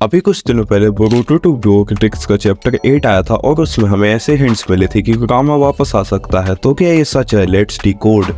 अभी कुछ दिनों पहले बोरुटो टू ब्योकेटिक्स का चैप्टर 8 आया था और उसमें हमें ऐसे हिंट्स मिले थे कि कुरामा वापस आ सकता है। तो क्या ये सच है? Let's decode.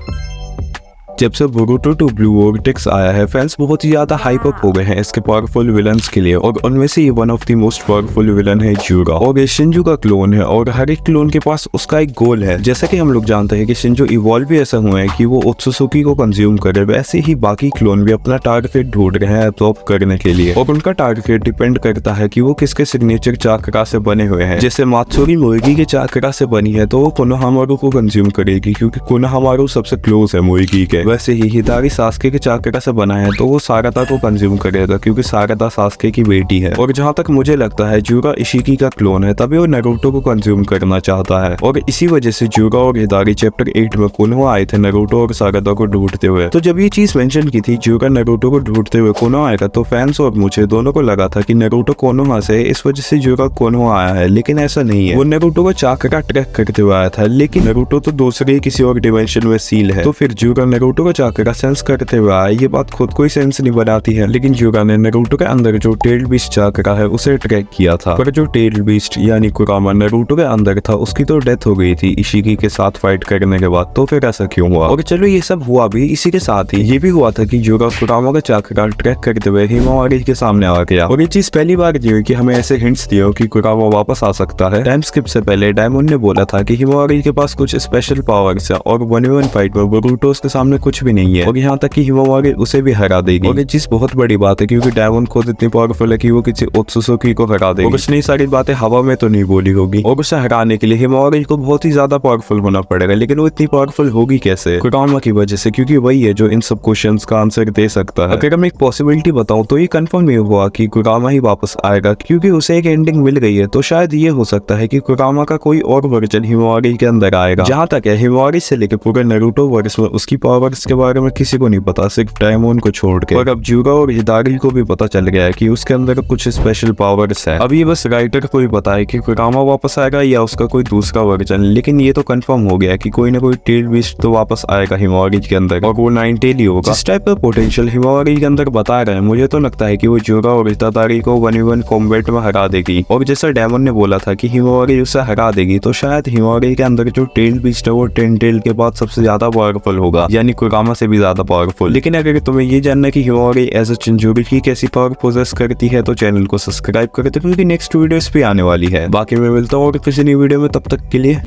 जब से बोरुटो टू ब्योकेटिक्स आया है, फैंस बहुत ही ज्यादा हाइप अप हो गए हैं इसके पावरफुल विलन्स के लिए और उनमें से ये one of the most powerful villain है जूरा। और ये शिंजू का क्लोन है और हर एक क्लोन के पास उसका एक गोल है। जैसा कि हम लोग जानते हैं कि शिंजू इवॉल्व भी ऐसा हुए हैं कि वो ओत्सुसुकी को कंज्यूम करे, वैसे ही बाकी क्लोन भी अपना टारगेट ढूंढ रहे हैं एब्जॉर्ब करने के लिए। और उनका टारगेट डिपेंड करता है कि वो किसके सिग्नेचर चाक्रा से बने हुए हैं। जैसे मात्सुरी मोएगी के चाक्रा से बनी है तो वो कोनोहामारू को कंज्यूम करेगी क्योंकि कोनोहामारू सबसे क्लोज है मोएगी के। वैसे ही हिदारी सास्के के चाक्रा से बना है तो वो सागाता को कंज्यूम करेगा क्योंकि सागाता सास्के की बेटी है। और जहाँ तक मुझे लगता है जूरा इशिकी का क्लोन है, तभी वो नारुतो को कंज्यूम करना चाहता है। और इसी वजह से जूरा और हिदारी चैप्टर 8 में कोनोहा आए थे नारुतो और सागाता को ढूंढते हुए। तो जब ये चीज मेंशन की थी जूरा नारुतो को ढूंढते हुए कोनोहा आएगा, तो फैंस और मुझे दोनों को लगा था कि नारुतो कोनोहा से इस वजह से जूरा कोनोहा आया है, लेकिन ऐसा नहीं है। वो नारुतो को चाक्रा ट्रैक करते हुए आया था, लेकिन नारुतो तो दूसरे किसी और डिमेंशन में सील है। तो फिर जूरा नारुतो का चाक्रा सेंस करते हुए आया। ये बात खुद को ही सेंस नहीं बनाती है, लेकिन जूरा ने नारुतो के अंदर जो टेल्ड बीस्ट चाक्रा है उसे ट्रैक किया था। पर जो टेल्ड बीस्ट यानी कुरामा नारुतो के अंदर था उसकी तो डेथ हो गई थी इशिकी के साथ फाइट करने के बाद। तो फिर ऐसा क्यों हुआ? और चलो ये सब हुआ भी, इसी के साथ ही ये भी हुआ था कि जूरा कुरामा का चाक्रा ट्रैक करते हुए हिमावारी के सामने आ गया। और ये चीज पहली बार दी हुई कि हमें ऐसे हिंट्स दिए कि कुरामा वापस आ सकता है। टाइम स्किप से पहले डायमंड ने बोला था कि हिमावारी के पास कुछ स्पेशल पावर्स है और 1v1 फाइट में बोरुटो उसके सामने कुछ भी नहीं है और यहाँ तक कि हिमावारी उसे भी हरा देगी। और ये चीज बहुत बड़ी बात है क्योंकि डायमंड खुद इतनी पावरफुल है कि वो किसी ओत्सुसुकी को हरा देगी। और उसने सारी बातें हवा में तो नहीं बोली होगी। और उसे हराने के लिए हिमावारी को बहुत ही ज्यादा पावरफुल होना पड़ेगा, लेकिन वो इतनी पावरफुल होगी कैसे? कुरामा की वजह से, क्योंकि वही है जो इन सब क्वेश्चंस का आंसर दे सकता है। अगर मैं एक पॉसिबिलिटी बताऊं तो ये कंफर्म ही हुआ कि कुरामा ही वापस आएगा क्योंकि उसे एक एंडिंग मिल गई है। तो शायद ये हो सकता है कि कुरामा का कोई और वर्जन हिमावारी के अंदर आएगा। जहाँ तक है हिमावारी से लेकर पूरे नारुतो वर्स में उसकी पावर्स के बारे में किसी को नहीं पता, सिर्फ डायमंड को छोड़ के। और अब जूरा और हिदारी को भी पता चल गया है कि उसके अंदर कुछ स्पेशल पावर्स है। अब ये बस राइटर को ही पता है कि कुरामा वापस आएगा या उसका कोई दूसरा वर्जन, लेकिन ये तो कंफर्म हो गया कि कोई ना कोई टेल बीस्ट तो वापस आएगा हिमावारी के अंदर और वो 9 टेल ही होगा। इस टाइप का पोटेंशियल हिमावारी के अंदर बता रहे हैं। मुझे तो लगता है कि वो जूरा और हिदारी को 1v1 कॉम्बैट में हरा देगी। और जैसा डायमंड ने बोला था कि हिमावारी उसे हरा देगी, तो शायद हिमावारी के अंदर जो टेल बीस्ट है वो 10 टेल के बाद सबसे ज्यादा पावरफुल होगा, यानी कुरामा से भी ज्यादा पावरफुल। लेकिन अगर तुम्हें ये जानना कि हिमावारी एज अ चिंजूरी की कैसी पावर पोजेस करती है तो चैनल को सब्सक्राइब कर दो क्योंकि नेक्स्ट वीडियोस भी आने वाली है। बाकी मैं मिलता हूँ और किसी नई वीडियो में, तब तक के लिए